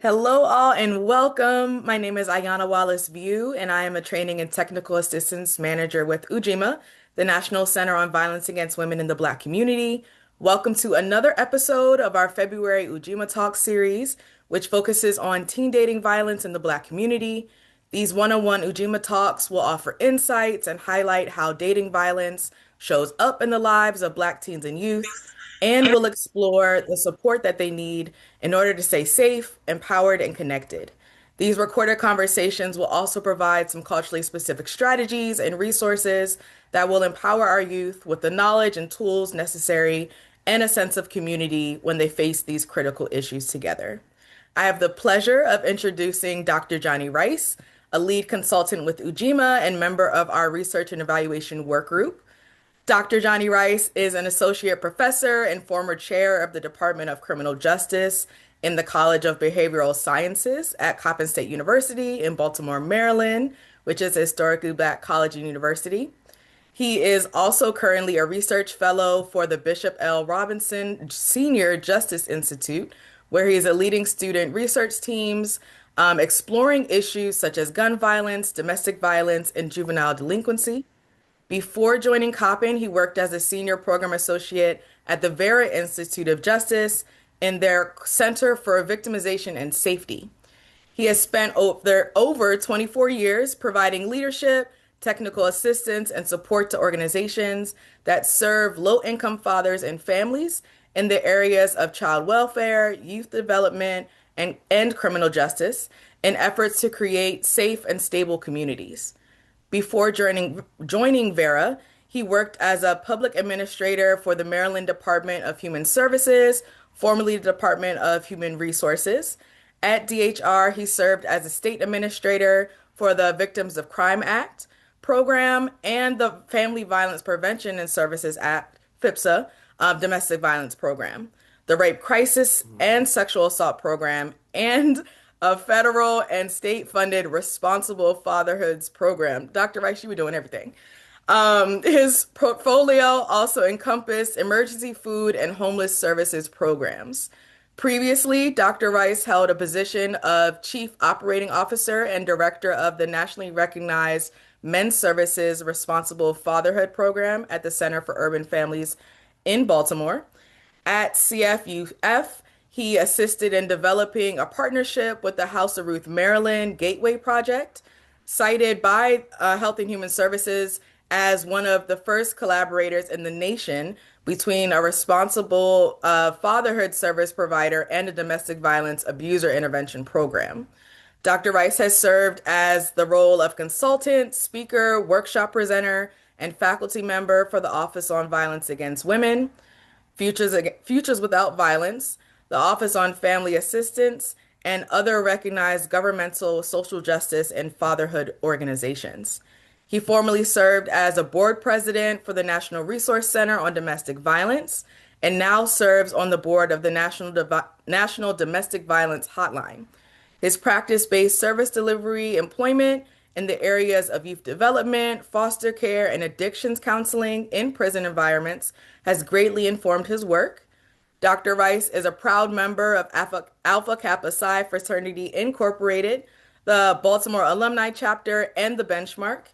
Hello, all, and welcome. My name is Ayana Wallace View, and I am a Training and Technical Assistance Manager with Ujima, the National Center on Violence Against Women in the Black Community. Welcome to another episode of our February Ujima Talk series, which focuses on teen dating violence in the Black community. These one-on-one Ujima talks will offer insights and highlight how dating violence shows up in the lives of Black teens and youth, and will explore the support that they need in order to stay safe, empowered, and connected. These recorded conversations will also provide some culturally specific strategies and resources that will empower our youth with the knowledge and tools necessary and a sense of community when they face these critical issues together. I have the pleasure of introducing Dr. Johnny Rice, a lead consultant with Ujima and member of our research and evaluation work group. Dr. Johnny Rice is an associate professor and former chair of the Department of Criminal Justice in the College of Behavioral Sciences at Coppin State University in Baltimore, Maryland, which is a historically Black college and university. He is also currently a research fellow for the Bishop L. Robinson Senior Justice Institute, where he is a leading student research teams exploring issues such as gun violence, domestic violence, and juvenile delinquency. Before joining Coppin, he worked as a senior program associate at the Vera Institute of Justice in their Center for Victimization and Safety. He has spent over 24 years providing leadership, technical assistance, and support to organizations that serve low-income fathers and families in the areas of child welfare, youth development, and criminal justice in efforts to create safe and stable communities. Before joining Vera, he worked as a public administrator for the Maryland Department of Human Services, formerly the Department of Human Resources. At DHR, he served as a state administrator for the Victims of Crime Act program and the Family Violence Prevention and Services Act, FIPSA, domestic violence program, the Rape Crisis and Sexual Assault program, and a federal and state-funded Responsible Fatherhoods program. Dr. Rice, you were doing everything. His portfolio also encompassed emergency food and homeless services programs. Previously, Dr. Rice held a position of Chief Operating Officer and Director of the nationally recognized Men's Services Responsible Fatherhood Program at the Center for Urban Families in Baltimore. At CFUF, he assisted in developing a partnership with the House of Ruth Maryland Gateway Project, cited by Health and Human Services as one of the first collaborators in the nation between a responsible fatherhood service provider and a domestic violence abuser intervention program. Dr. Rice has served as the role of consultant, speaker, workshop presenter, and faculty member for the Office on Violence Against Women, Futures Without Violence, the Office on Family Assistance, and other recognized governmental social justice and fatherhood organizations. He formerly served as a board president for the National Resource Center on Domestic Violence and now serves on the board of the National Domestic Violence Hotline. His practice-based service delivery employment in the areas of youth development, foster care, and addictions counseling in prison environments has greatly informed his work. Dr. Rice is a proud member of Alpha Kappa Psi Fraternity Incorporated, the Baltimore Alumni Chapter, and the Benchmark.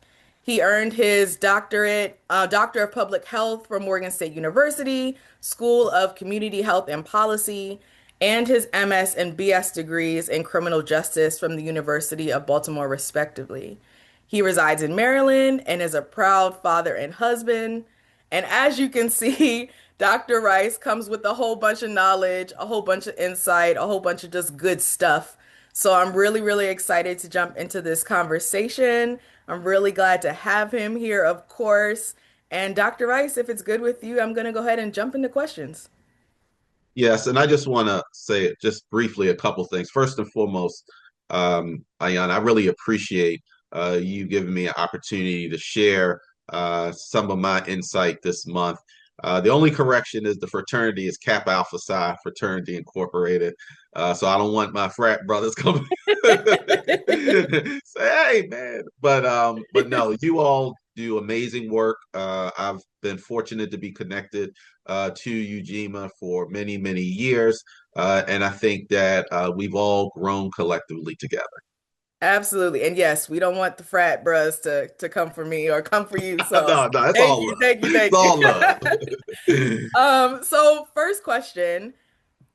He earned his Doctor of Public Health from Morgan State University, School of Community Health and Policy, and his MS and BS degrees in criminal justice from the University of Baltimore, respectively. He resides in Maryland and is a proud father and husband. And as you can see, Dr. Rice comes with a whole bunch of knowledge, a whole bunch of insight, a whole bunch of just good stuff. So I'm really, really excited to jump into this conversation. I'm really glad to have him here, of course. And Dr. Rice, if it's good with you, I'm going to go ahead and jump into questions. Yes, and I just want to say just briefly a couple things. First and foremost, Ayan, I really appreciate you giving me an opportunity to share some of my insight this month. The only correction is the fraternity is Kappa Alpha Psi Fraternity Incorporated. So I don't want my frat brothers coming say, "Hey, man," but no, you all do amazing work. I've been fortunate to be connected to Ujima for many, many years. And I think that we've all grown collectively together. Absolutely. And yes, we don't want the frat bros to come for me or come for you. So No, no, it's thank all you, love. thank you, It's thank you. all love. So first question,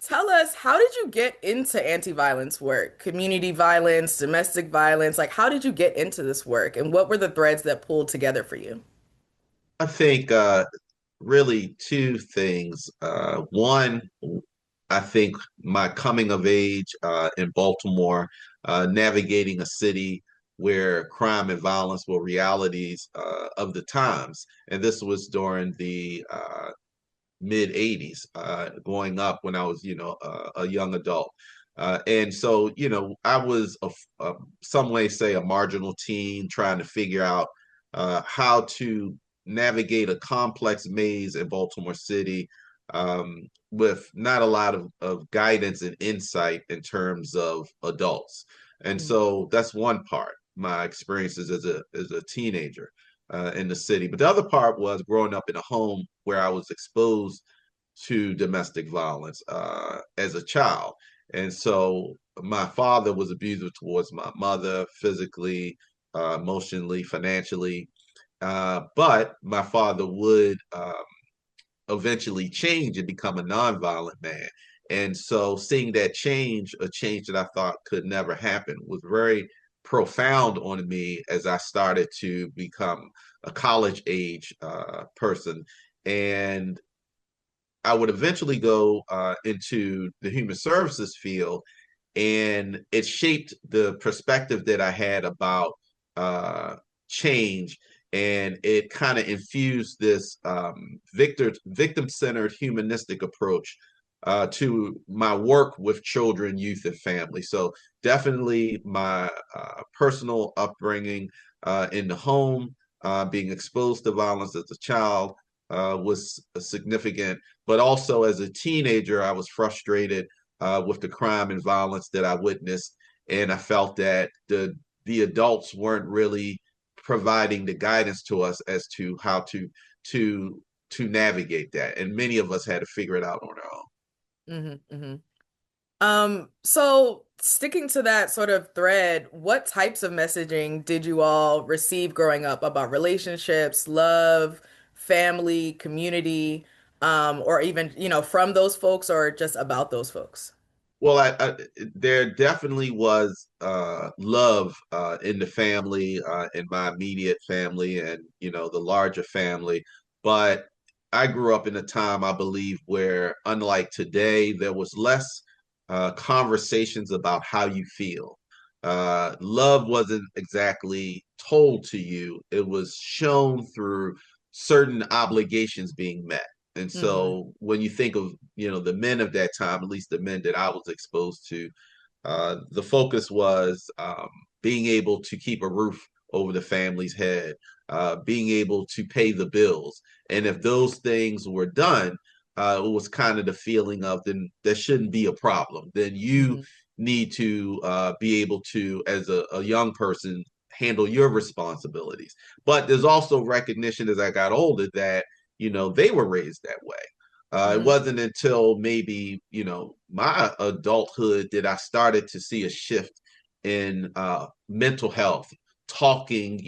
tell us, how did you get into anti-violence work, community violence, domestic violence? Like, how did you get into this work, and what were the threads that pulled together for you? I think really two things. One, I think my coming of age in Baltimore, navigating a city where crime and violence were realities of the times. And this was during the mid 80s, growing up when I was, a young adult. And so, I was, some way say, a marginal teen trying to figure out how to navigate a complex maze in Baltimore City with not a lot of guidance and insight in terms of adults. And Mhm. so that's one part, my experiences as a teenager in the city. But the other part was growing up in a home where I was exposed to domestic violence as a child. And so my father was abusive towards my mother, physically, emotionally, financially. But my father would eventually change and become a nonviolent man. And so seeing that change, a change that I thought could never happen, was very profound on me as I started to become a college age person. And I would eventually go into the human services field, and it shaped the perspective that I had about uh, change, and it kind of infused this victim-centered humanistic approach to my work with children, youth, and family. So definitely my personal upbringing in the home, being exposed to violence as a child was significant, but also as a teenager, I was frustrated with the crime and violence that I witnessed, and I felt that the adults weren't really providing the guidance to us as to how to to navigate that, and many of us had to figure it out on our own. Hmm. Hmm. So sticking to that sort of thread, what types of messaging did you all receive growing up about relationships, love, family, community, or even, from those folks or just about those folks? Well, there definitely was love in the family, in my immediate family, and the larger family. But I grew up in a time, I believe, where unlike today, there was less conversations about how you feel. Love wasn't exactly told to you; it was shown through certain obligations being met. And Hmm. so when you think of, the men of that time, at least the men that I was exposed to, the focus was being able to keep a roof over the family's head, being able to pay the bills. And if those things were done, it was kind of the feeling of then there shouldn't be a problem. Then you Hmm. need to be able to, as a young person, handle your responsibilities. But there's also recognition as I got older that, they were raised that way. It Hmm. wasn't until maybe, my adulthood that I started to see a shift in mental health, talking,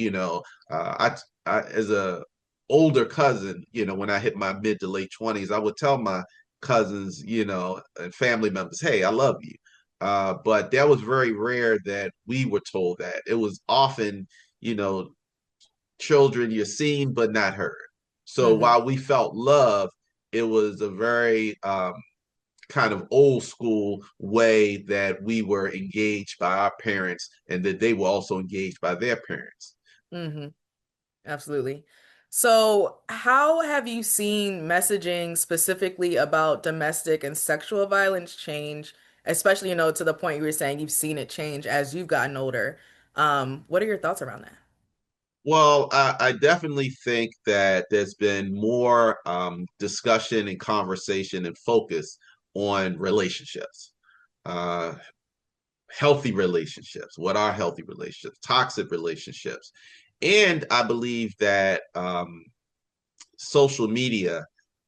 as a older cousin, when I hit my mid to late 20s, I would tell my cousins, and family members, hey, I love you. But that was very rare that we were told that. It was often, you know, children you're seen but not heard. So Hmm. while we felt love, it was a very kind of old school way that we were engaged by our parents and that they were also engaged by their parents. Hmm. Absolutely. So, how have you seen messaging specifically about domestic and sexual violence change, especially, to the point you were saying you've seen it change as you've gotten older? What are your thoughts around that? Well, I definitely think that there's been more discussion and conversation and focus on relationships, uh, healthy relationships. What are healthy relationships? Toxic relationships. And I believe that social media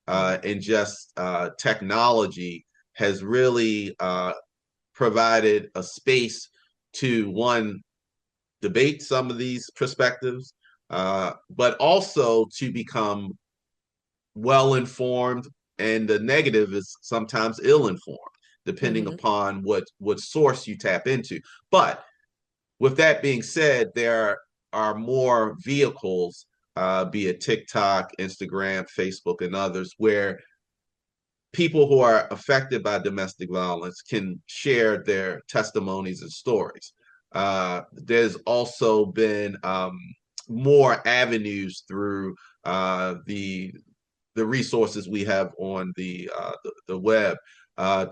Mm, and just technology has really provided a space to one debate some of these perspectives, but also to become well informed. And the negative is sometimes ill informed, depending hmm upon what source you tap into. But with that being said, there are more vehicles, be it TikTok, Instagram, Facebook, and others, where people who are affected by domestic violence can share their testimonies and stories. There's also been more avenues through the resources we have on the web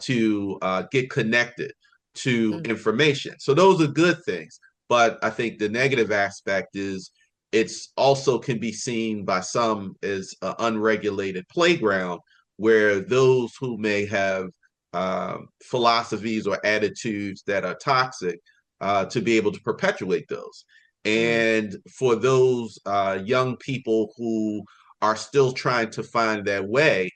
to get connected to mm, information. So those are good things. But I think the negative aspect is it's also can be seen by some as an unregulated playground where those who may have philosophies or attitudes that are toxic to be able to perpetuate those. mm. And for those young people who are still trying to find their way,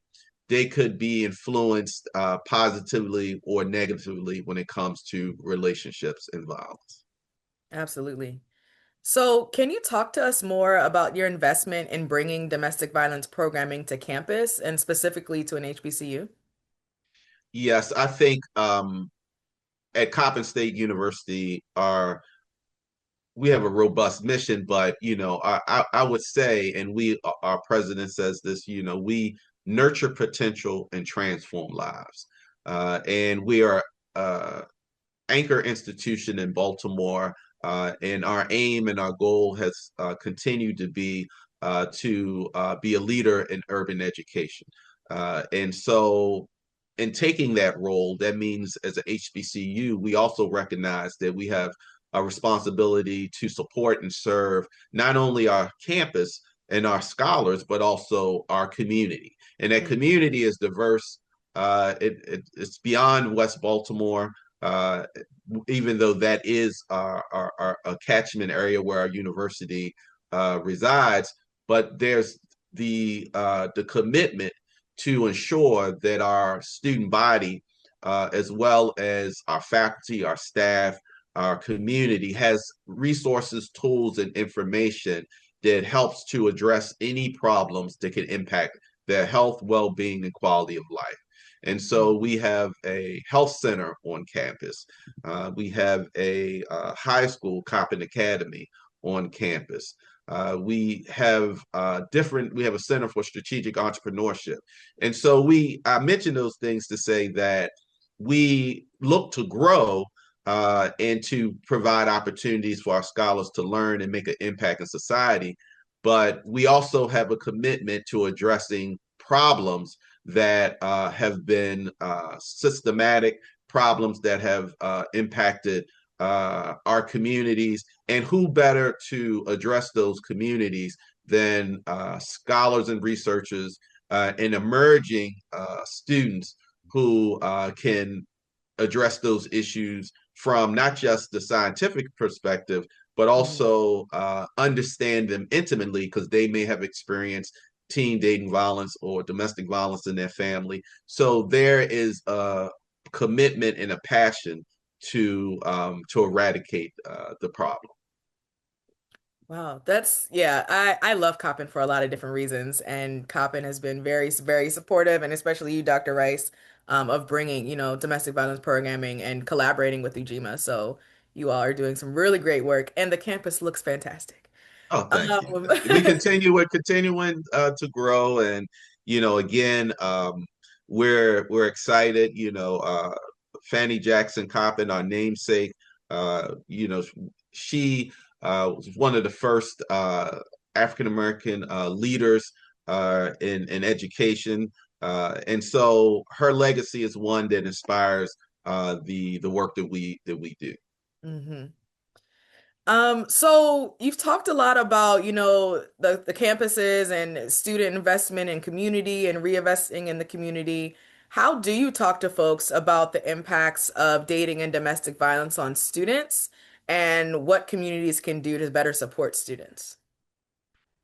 they could be influenced positively or negatively when it comes to relationships and violence. Absolutely. So, can you talk to us more about your investment in bringing domestic violence programming to campus and specifically to an HBCU? Yes, I think at Coppin State University, we have a robust mission, but I would say, and our president says this, we nurture potential and transform lives, and we are uh, anchor institution in Baltimore, and our aim and our goal has continued to be a leader in urban education. And so, in taking that role, that means as a HBCU, we also recognize that we have a responsibility to support and serve not only our campus and our scholars, but also our community. And that Mm, community is diverse. It's beyond West Baltimore. Uh, Even though that is our catchment area where our university resides, but there's the commitment to ensure that our student body, as well as our faculty, our staff, our community, has resources, tools, and information that helps to address any problems that can impact their health, well-being, and quality of life. And so mm. we have a health center on campus. We have a high school, Coppin Academy, on campus. We have a center for strategic entrepreneurship. And so I mentioned those things to say that we look to grow and to provide opportunities for our scholars to learn and make an impact in society. But we also have a commitment to addressing problems that have been systematic, problems that have impacted our communities. And who better to address those communities than scholars and researchers and emerging students who can address those issues from not just the scientific perspective, but Mhm. also understand them intimately because they may have experienced teen dating violence or domestic violence in their family. So there is a commitment and a passion to eradicate the problem. Wow, that's yeah, I love Coppin for a lot of different reasons, and Coppin has been very supportive, and especially you, Dr. Rice, of bringing domestic violence programming and collaborating with Ujima. So you all are doing some really great work, and the campus looks fantastic. Oh, thank you. Um, Thank you. We're continuing to grow, and again, we're excited. Fanny Jackson Coppin, our namesake. She was one of the first African American leaders in education, and so her legacy is one that inspires the work that we do. mhm. So you've talked a lot about, the campuses and student investment in community and reinvesting in the community. How do you talk to folks about the impacts of dating and domestic violence on students? and what communities can do to better support students?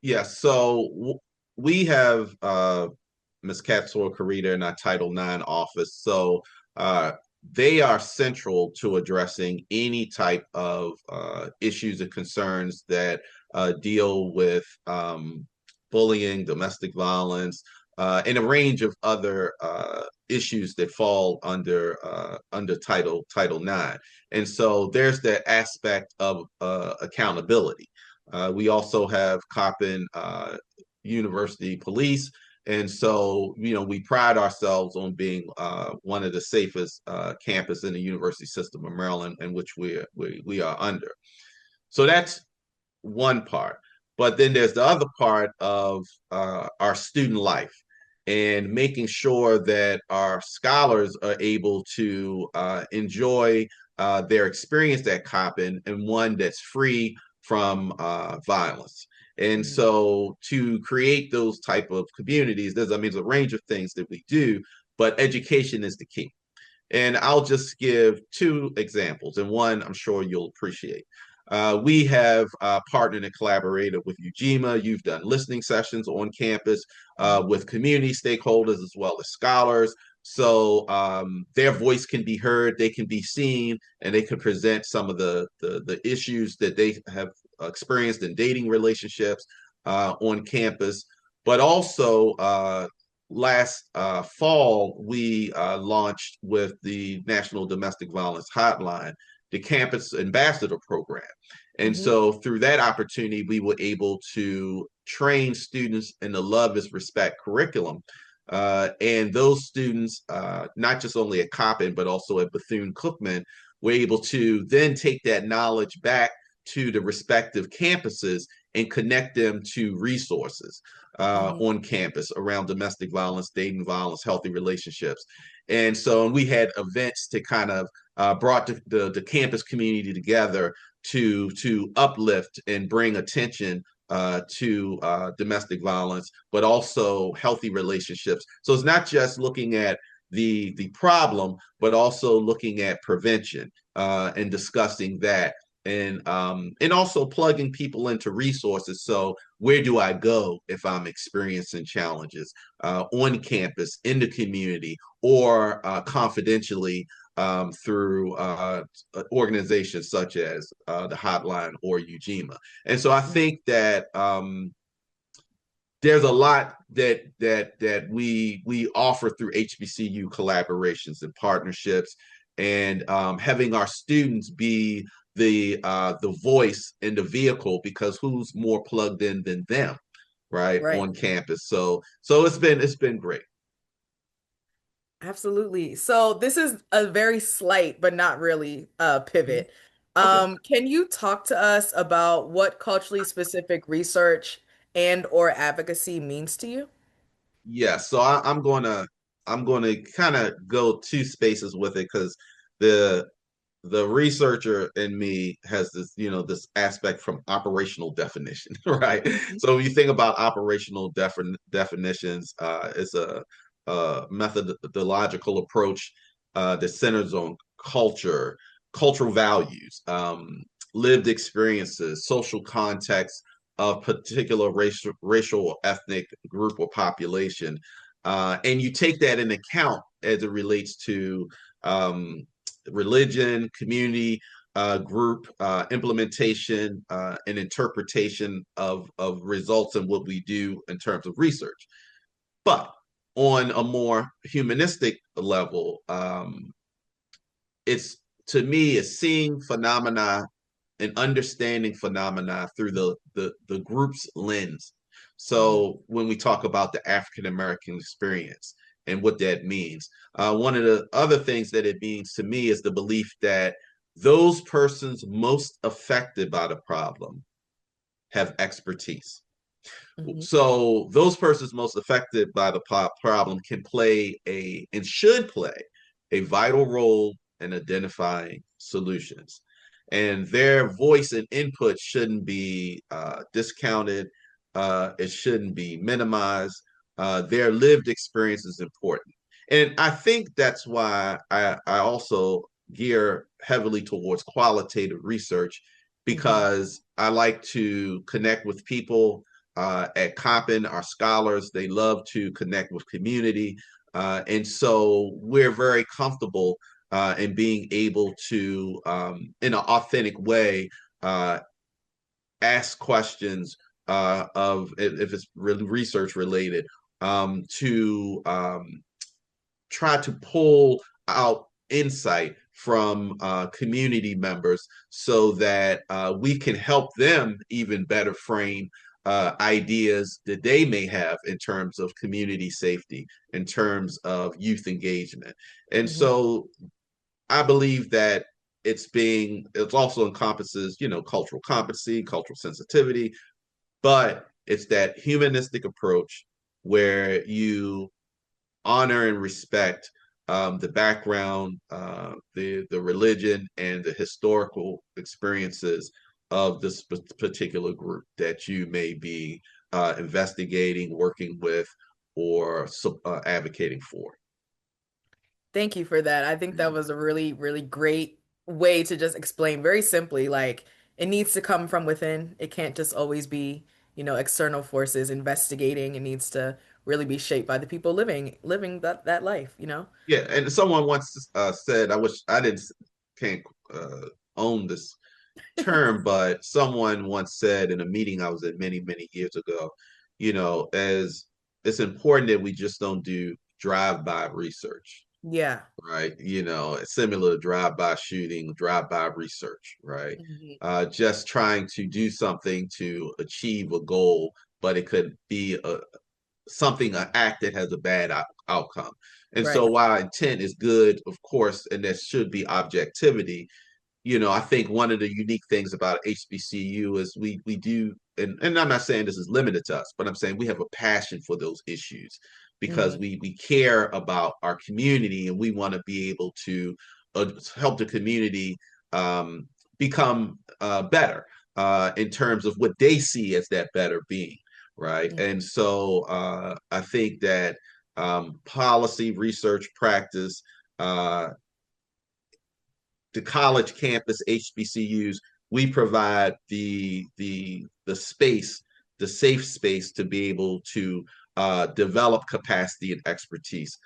Yes. So we have Ms. Katsura Karita in our Title IX office. So uh, they are central to addressing any type of issues and concerns that deal with bullying, domestic violence, and a range of other issues that fall under Title IX. And so there's that aspect of accountability. We also have Coppin University Police. And so, we pride ourselves on being one of the safest campus in the University System of Maryland, in which we are under. So that's one part. But then there's the other part of our student life and making sure that our scholars are able to enjoy their experience at Coppin and one that's free from violence. And Mhm. so to create those type of communities, there's a range of things that we do, but education is the key. And I'll just give two examples, and one I'm sure you'll appreciate. We have partnered and collaborated with Ujima. You've done listening sessions on campus with community stakeholders as well as scholars. So their voice can be heard, they can be seen, and they can present some of the issues that they have experienced in dating relationships on campus. But also, last fall, we launched with the National Domestic Violence Hotline, the Campus Ambassador Program. And Mhm. so through that opportunity, we were able to train students in the Love is Respect curriculum. And those students, not just only at Coppin, but also at Bethune-Cookman, were able to then take that knowledge back to the respective campuses and connect them to resources Mhm. on campus around domestic violence, dating violence, healthy relationships. And so we had events to kind of brought the campus community together to uplift and bring attention to domestic violence, but also healthy relationships. So it's not just looking at the problem, but also looking at prevention and discussing that and also plugging people into resources. So where do I go if I'm experiencing challenges on campus, in the community, or confidentially through organizations such as the Hotline or Ujima? And so I think that there's a lot that we offer through HBCU collaborations and partnerships, and having our students be the voice in the vehicle, because who's more plugged in than them, right, Right. on campus. So it's been great. Absolutely. So this is a very slight, but not really, Mhm. pivot. Okay. Can you talk to us about what culturally specific research and or advocacy means to you? Yeah, so I'm gonna kind of go two spaces with it, because the the researcher in me has this aspect from operational definition, right? So when you think about operational definitions, it's a methodological approach that centers on culture, cultural values, lived experiences, social context of particular racial or ethnic group or population, and you take that in account as it relates to um, religion, community, group implementation, and interpretation of results and what we do in terms of research. But on a more humanistic level, it's to me it's seeing phenomena and understanding phenomena through the group's lens. Mhm. So when we talk about the African American experience and what that means, one of the other things that it means to me is the belief that those persons most affected by the problem have expertise. Mhm. So those persons most affected by the problem can play a and should play a vital role in identifying solutions. And their voice and input shouldn't be discounted. It shouldn't be minimized. Their lived experience is important. And I think that's why I also gear heavily towards qualitative research Hmm. because I like to connect with people at Coppin, our scholars. They love to connect with community. And so we're very comfortable in being able to, in an authentic way, uh, ask questions of if it's really research related to try to pull out insight from community members so that we can help them even better frame ideas that they may have in terms of community safety, in terms of youth engagement. And Hmm. so I believe that it also encompasses, cultural competency, cultural sensitivity, but it's that humanistic approach where you honor and respect the background, the religion, and the historical experiences of this particular group that you may be investigating, working with, or advocating for. Thank you for that. I think that was a really, really great way to just explain very simply, like it needs to come from within. It can't just always be, external forces investigating. It needs to really be shaped by the people living that life. Yeah, and someone once said, I wish I didn't can't uh, own this term, but someone once said in a meeting I was at many, many years ago, as it's important that we just don't do drive-by research, Yeah. right? Similar to drive-by shooting, drive-by research, right? Hmm. Just trying to do something to achieve a goal, but it could be an act that has a bad outcome. And so Right. while intent is good, of course, and there should be objectivity, I think one of the unique things about HBCU is we do, and I'm not saying this is limited to us, but I'm saying we have a passion for those issues because Hmm. we care about our community and we want to be able to help the community um, become better in terms of what they see as that better being, right? And so I think that policy, research, practice, uh, the college campus HBCUs, we provide the space, the safe space to be able to develop capacity and expertise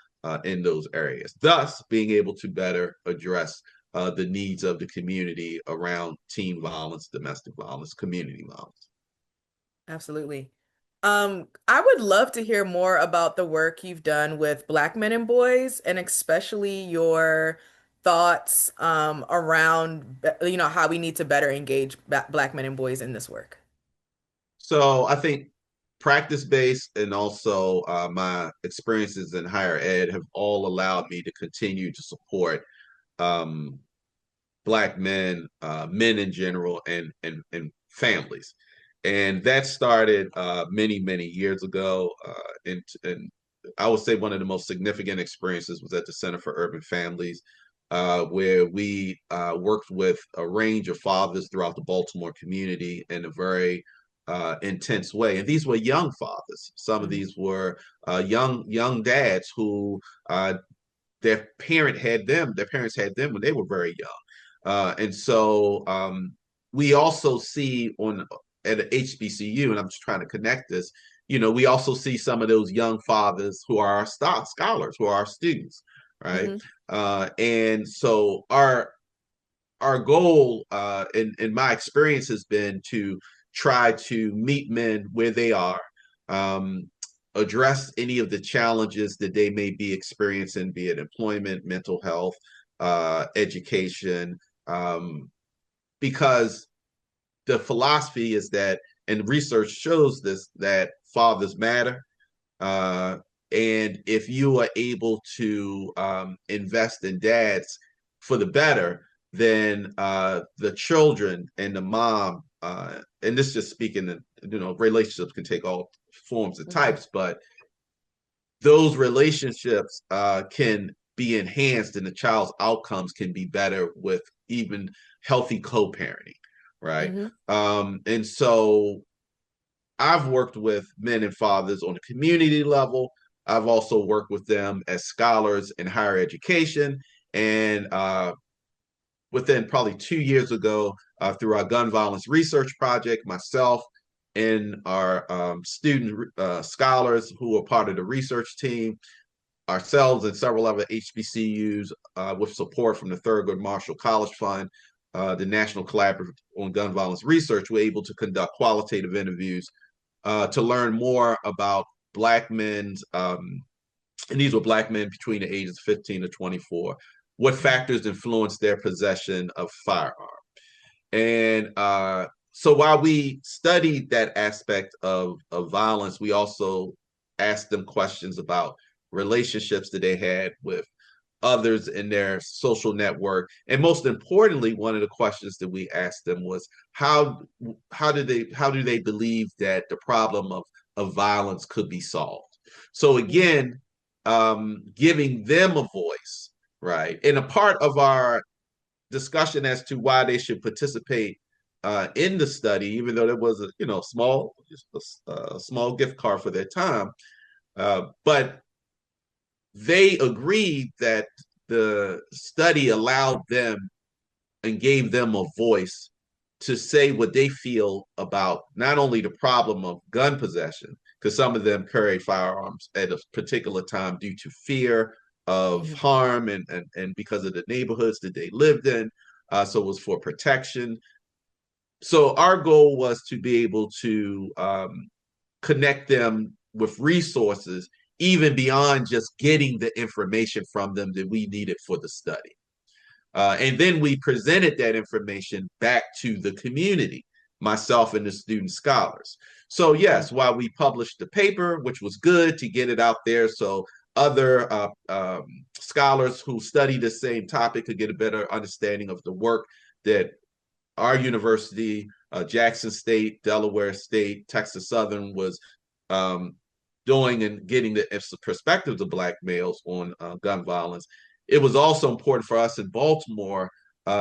in those areas, thus being able to better address the needs of the community around teen violence, domestic violence, community violence. Absolutely. I would love to hear more about the work you've done with Black men and boys, and especially your thoughts around, how we need to better engage Black men and boys in this work. So I think practice based and also my experiences in higher ed have all allowed me to continue to support um, Black men, men in general, and families. And that started many, many years ago. And I would say one of the most significant experiences was at the Center for Urban Families, where we worked with a range of fathers throughout the Baltimore community in a very intense way. And these were young fathers. Some of Hmm. these were young dads who their parents had them when they were very young. And so we also see on at a HBCU, and I'm just trying to connect this, we also see some of those young fathers who are our scholars, who are our students, right? Hmm. And so our goal in my experience has been to try to meet men where they are, um, address any of the challenges that they may be experiencing, be it employment, mental health, education, um, because the philosophy is that, and research shows this, that fathers matter. Uh, and if you are able to invest in dads for the better, then the children and the mom, and this just speaking, relationships can take all forms and Hmm. types, but those relationships can be enhanced and the child's outcomes can be better with even healthy co-parenting, right? Hmm. And so I've worked with men and fathers on a community level. I've also worked with them as scholars in higher education. And within probably 2 years ago, through our gun violence research project, myself and our student scholars who are part of the research team, ourselves and several other HBCUs, with support from the Thurgood Marshall College Fund, the National Collaborative on Gun Violence Research, were able to conduct qualitative interviews to learn more about Black men's, and these were Black men between the ages of 15 to 24, what factors influence their possession of firearms. And so while we studied that aspect of violence, we also asked them questions about relationships that they had with others in their social network. And most importantly, one of the questions that we asked them was how do they believe that the problem of violence could be solved? So again, giving them a voice, right? And a part of our discussion as to why they should participate in the study, even though there was a small gift card for their time, but they agreed that the study allowed them and gave them a voice to say what they feel about not only the problem of gun possession, because some of them carried firearms at a particular time due to fear of Mhm. harm and because of the neighborhoods that they lived in. So it was for protection. So our goal was to be able to connect them with resources, even beyond just getting the information from them that we needed for the study. And then we presented that information back to the community, myself and the student scholars. So, yes, while we published the paper, which was good to get it out there so other scholars who study the same topic could get a better understanding of the work that our university, Jackson State, Delaware State, Texas Southern, was um, doing and getting the perspectives of Black males on gun violence. It was also important for us in Baltimore,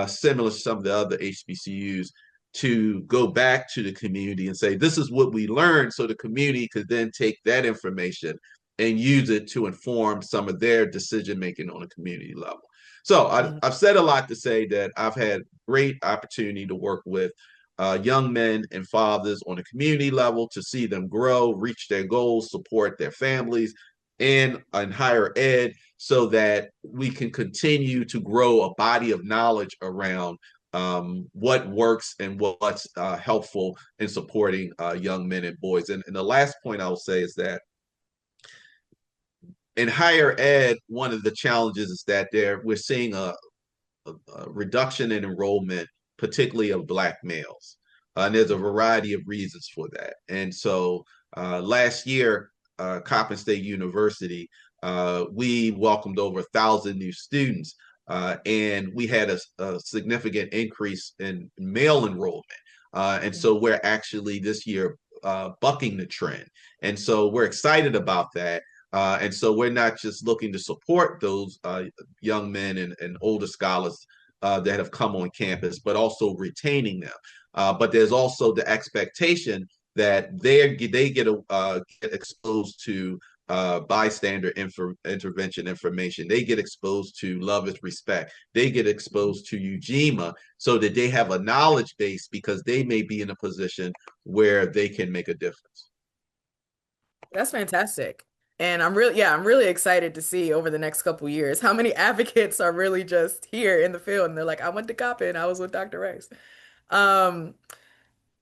similar to some of the other HBCUs, to go back to the community and say, this is what we learned, so the community could then take that information and use it to inform some of their decision making on a community level. So I've said a lot to say that I've had great opportunity to work with young men and fathers on a community level to see them grow, reach their goals, support their families, and in higher ed, so that we can continue to grow a body of knowledge around what works and what's helpful in supporting young men and boys. And the last point I will say is that in higher ed, one of the challenges is that we're seeing a reduction in enrollment, particularly of Black males. And there's a variety of reasons for that. And so last year, Coppin State University, we welcomed over 1,000 new students, and we had a significant increase in male enrollment. And so we're actually this year bucking the trend. And so we're excited about that. And so we're not just looking to support those young men and older scholars that have come on campus, but also retaining them. But there's also the expectation that they get exposed to bystander intervention information. They get exposed to love is respect. They get exposed to Ujima so that they have a knowledge base because they may be in a position where they can make a difference. That's fantastic. And I'm really excited to see over the next couple years how many advocates are really just here in the field and they're like, I went to Coppin, I was with Dr. Rex. Um,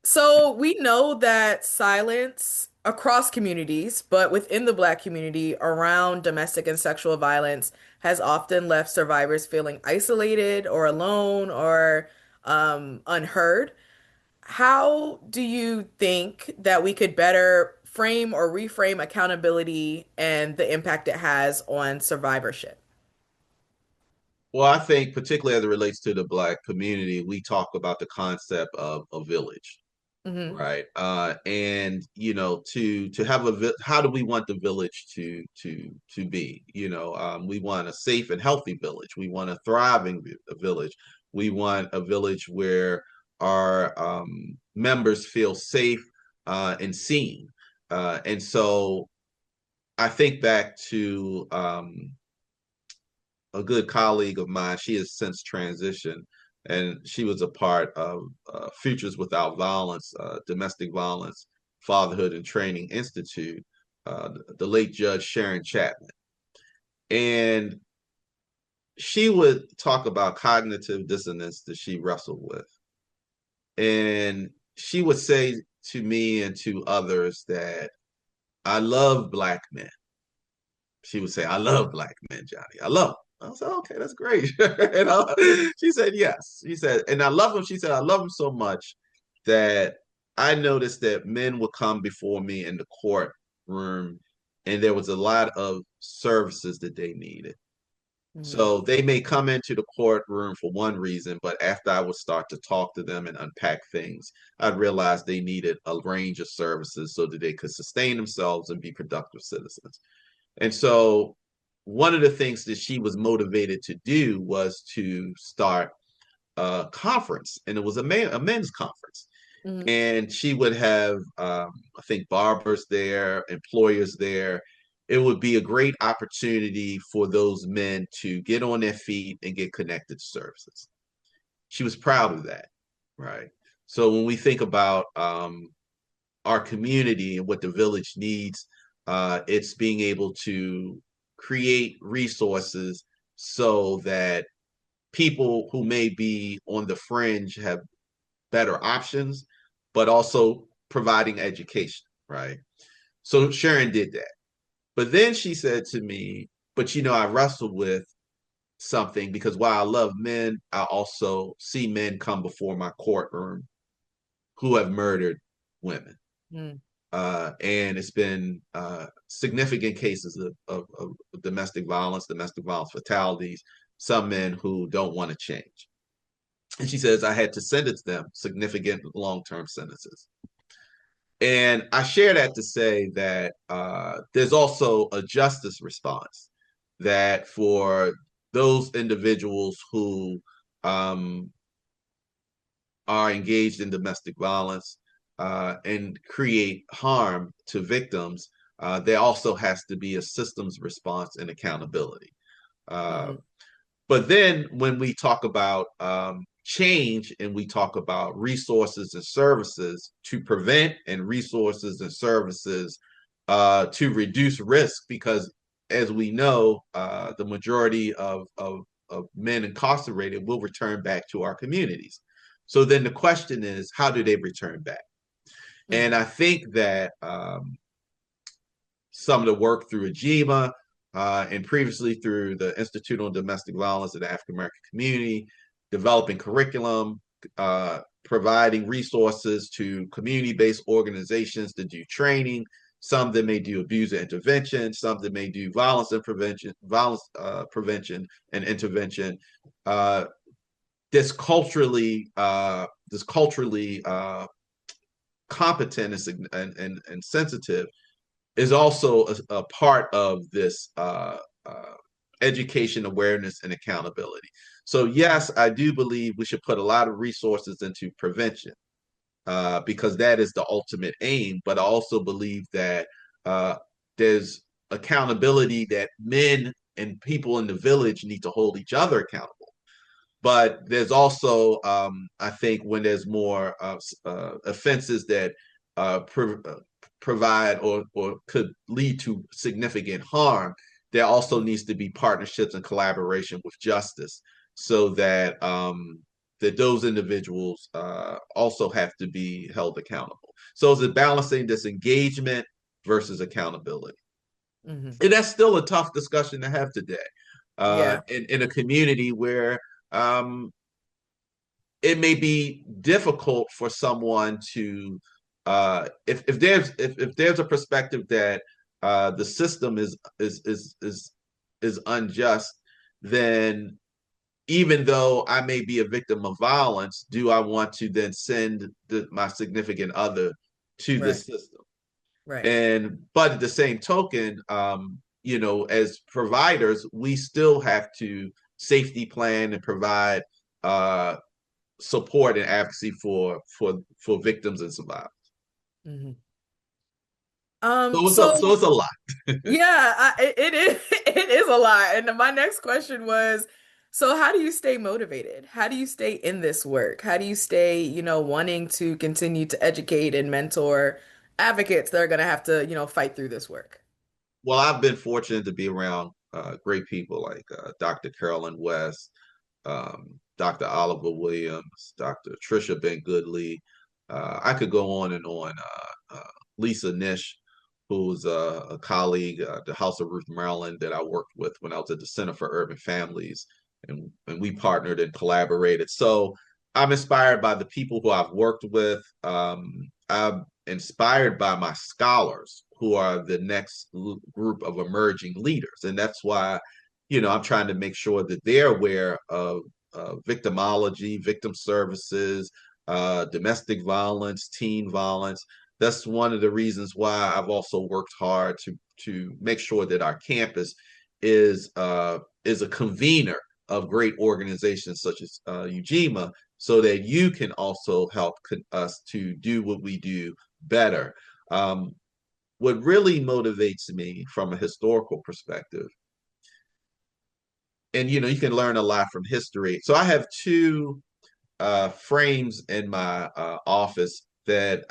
so we know that silence across communities, but within the Black community around domestic and sexual violence has often left survivors feeling isolated or alone or unheard. How do you think that we could better frame or reframe accountability and the impact it has on survivorship? Well, I think particularly as it relates to the Black community, we talk about the concept of a village, Hmm. right? And to have how do we want the village to be? We want a safe and healthy village. We want a thriving village. We want a village where our members feel safe and seen. And so I think back to a good colleague of mine. She has since transitioned, and she was a part of Futures Without Violence, Domestic Violence, Fatherhood and Training Institute, the late Judge Sharon Chapman. And she would talk about cognitive dissonance that she wrestled with. And she would say to me and to others that I love Black men. She would say, I love Black men, Johnny. I love them. I said, okay, that's great. She said, yes. She said, and I love them. She said, I love them so much that I noticed that men would come before me in the courtroom and there was a lot of services that they needed. Mm-hmm. So they may come into the courtroom for one reason, but after I would start to talk to them and unpack things, I'd realize they needed a range of services so that they could sustain themselves and be productive citizens. And so one of the things that she was motivated to do was to start a conference, and it was a men's conference. Mm-hmm. And she would have, I think, barbers there, employers there. It would be a great opportunity for those men to get on their feet and get connected to services. She was proud of that, right? So when we think about our community and what the village needs, it's being able to create resources so that people who may be on the fringe have better options, but also providing education, right? So Sharon did that. But then she said to me, but I wrestled with something because while I love men, I also see men come before my courtroom who have murdered women. Mm-hmm. And it's been significant cases of domestic violence fatalities, some men who don't want to change. And she says, I had to sentence them significant long term sentences. And I share that to say that there's also a justice response that for those individuals who um, are engaged in domestic violence and create harm to victims, there also has to be a systems response and accountability. Uh, Mm-hmm. but then when we talk about change and we talk about resources and services to prevent and resources and services to reduce risk, because as we know, the majority of men incarcerated will return back to our communities. So then the question is, how do they return back? And Mm-hmm. I think that some of the work through Ujima and previously through the Institute on Domestic Violence of the African American Community, developing curriculum, providing resources to community-based organizations to do training. Some that may do abuser intervention, some that may do violence prevention and intervention. Uh, this culturally competent and sensitive is also a part of this education, awareness, and accountability. So, yes, I do believe we should put a lot of resources into prevention because that is the ultimate aim. But I also believe that uh, there's accountability that men and people in the village need to hold each other accountable. But there's also, I think, when there's more offenses that provide or could lead to significant harm, there also needs to be partnerships and collaboration with justice so that that those individuals also have to be held accountable. So is it balancing this engagement versus accountability? Mm-hmm. And that's still a tough discussion to have today Yeah. in a community where um, it may be difficult for someone to if there's a perspective that the system is unjust, then even though I may be a victim of violence, do I want to then send my significant other to Right. this system? Right. And but at the same token, as providers, we still have to safety plan and provide uh, support and advocacy for victims and survivors. Mm-hmm. So it's a lot. Yeah, it is it is a lot. And my next question was, So how do you stay motivated? How do you stay in this work? How do you stay, wanting to continue to educate and mentor advocates that are going to have to, fight through this work? Well, I've been fortunate to be around great people like Dr. Carolyn West, Dr. Oliver Williams, Dr. Tricia Ben Goodley. I could go on and on. Lisa Nish, who's a colleague at the House of Ruth, Maryland, that I worked with when I was at the Center for Urban Families, and we partnered and collaborated. So I'm inspired by the people who I've worked with. I'm inspired by my scholars who are the next group of emerging leaders, and that's why, I'm trying to make sure that they're aware of victimology, victim services, domestic violence, teen violence. That's one of the reasons why I've also worked hard to make sure that our campus is a convener of great organizations such as Ujima, so that you can also help us to do what we do better. Um, what really motivates me from a historical perspective, and you can learn a lot from history. So I have two frames in my office that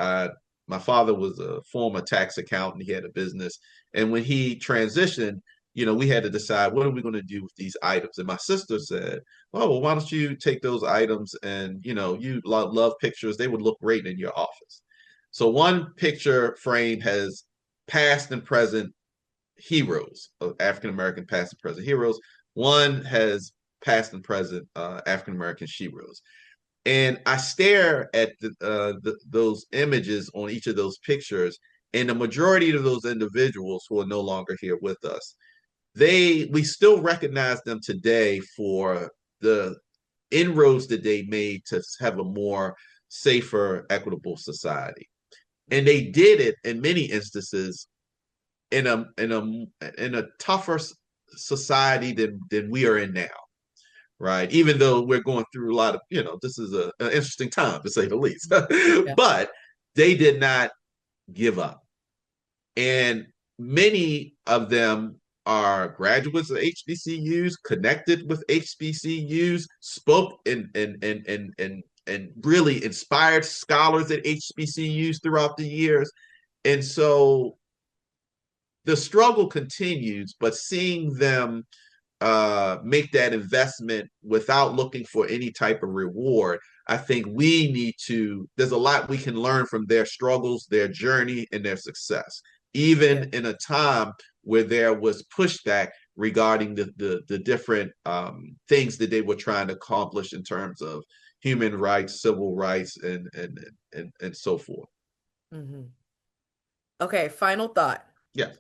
my father was a former tax accountant. He had a business. And when he transitioned, we had to decide what are we going to do with these items. And my sister said, well, why don't you take those items and, you love pictures. They would look great in your office. So one picture frame has past and present heroes of African American past and present heroes. One has past and present African American sheroes. And I stare at those images on each of those pictures, and the majority of those individuals who are no longer here with us, we still recognize them today for the inroads that they made to have a more safer, equitable society. And they did it in many instances in a tougher society than we are in now, right? Even though we're going through a lot of, this is an interesting time to say the least. Yeah. But they did not give up. And many of them are graduates of HBCUs, connected with HBCUs, spoke and really inspired scholars at HBCUs throughout the years. And so the struggle continues, but seeing them make that investment without looking for any type of reward, I think we need to, there's a lot we can learn from their struggles, their journey, and their success, Yeah. even in a time where there was pushback regarding the different things that they were trying to accomplish in terms of human rights, civil rights, and so forth. Hmm. Okay, final thought. Yeah.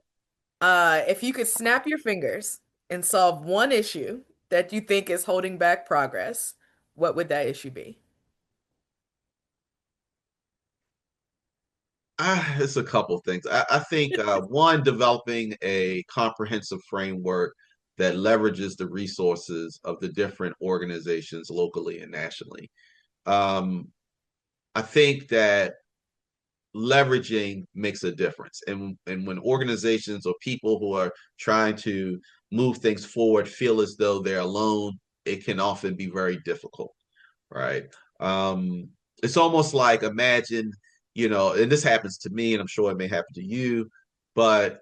If you could snap your fingers and solve one issue that you think is holding back progress, what would that issue be? It's a couple of things. I think one, developing a comprehensive framework that leverages the resources of the different organizations locally and nationally. Um, I think that leveraging makes a difference, and when organizations or people who are trying to move things forward feel as though they're alone, it can often be very difficult, right? Um, it's almost like, imagine, and this happens to me, and I'm sure it may happen to you, but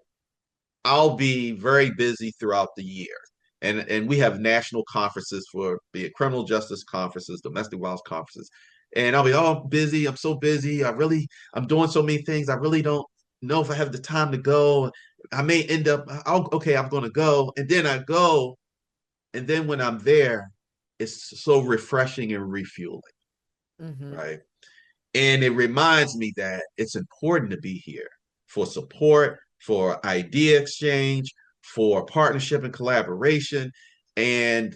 I'll be very busy throughout the year. And we have national conferences for, be it criminal justice conferences, domestic violence conferences. And I'll be, oh, I'm busy. I'm so busy. I'm doing so many things. I really don't know if I have the time to go. I may end up, okay, I'm going to go. And then I go. And then when I'm there, it's so refreshing and refueling, Hmm. right? And it reminds me that it's important to be here for support, for idea exchange, for partnership and collaboration. And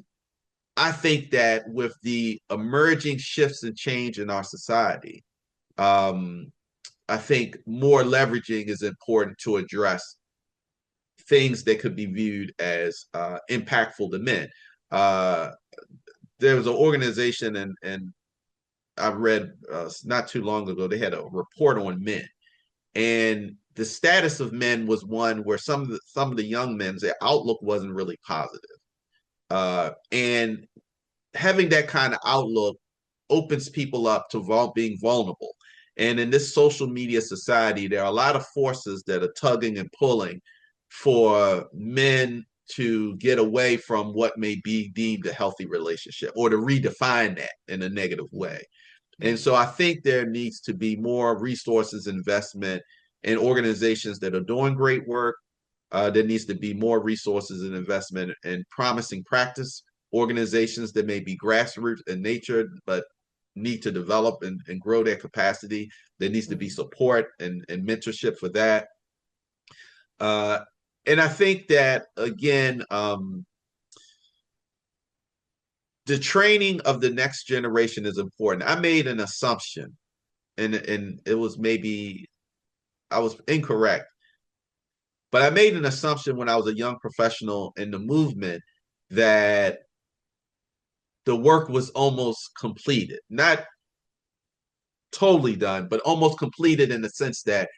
I think that with the emerging shifts and change in our society, um, I think more leveraging is important to address things that could be viewed as impactful to men. Uh, there was an organization, and I read not too long ago, they had a report on men, and the status of men was one where some of the young men's their outlook wasn't really positive. And having that kind of outlook opens people up to being vulnerable. And in this social media society, there are a lot of forces that are tugging and pulling for men to get away from what may be deemed a healthy relationship or to redefine that in a negative way. And Mhm. so I think there needs to be more resources, investment in organizations that are doing great work. There needs to be more resources and investment in promising practice organizations that may be grassroots in nature, but need to develop and grow their capacity. There needs to be Mhm. support and mentorship for that. Uh, and I think that, again, the training of the next generation is important. I made an assumption, and it was maybe I was incorrect, but I made an assumption when I was a young professional in the movement that the work was almost completed. Not totally done, but almost completed in the sense that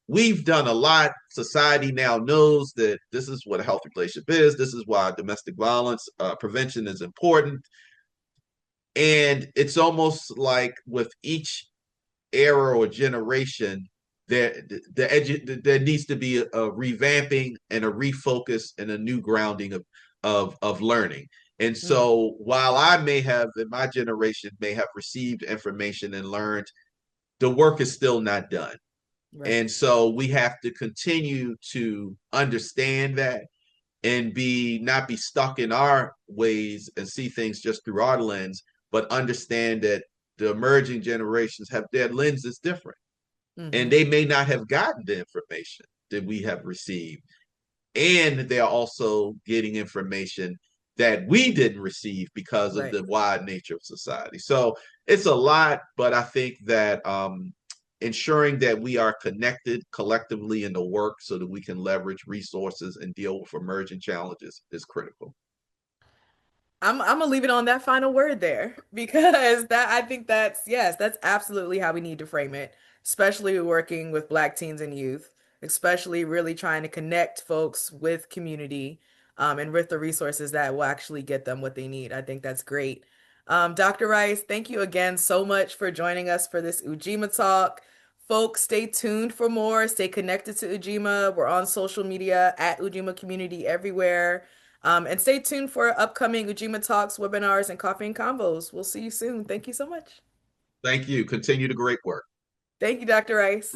we've done a lot. Society now knows that this is what a healthy relationship is. This is why domestic violence prevention is important. And it's almost like with each era or generation, there needs to be a revamping and a refocus and a new grounding of learning. And Mhm. so while I may have in my generation may have received information and learned, the work is still not done. Right. And so we have to continue to understand that and be not be stuck in our ways and see things just through our lens, but understand that the emerging generations have their lenses different and Hmm. they may not have gotten the information that we have received. And they're also getting information that we didn't receive because of Right. the wide nature of society. So it's a lot, but I think that ensuring that we are connected collectively in the work so that we can leverage resources and deal with emerging challenges is critical. I'm gonna leave it on that final word there because that I think that's yes, that's absolutely how we need to frame it, especially working with Black teens and youth, especially really trying to connect folks with community, and with the resources that will actually get them what they need. I think that's great. Dr. Rice, thank you again so much for joining us for this Ujima talk. Folks, stay tuned for more. Stay connected to Ujima. We're on social media at Ujima Community everywhere. And stay tuned for upcoming Ujima Talks, webinars, and coffee and convos. We'll see you soon. Thank you so much. Thank you. Continue the great work. Thank you, Dr. Rice.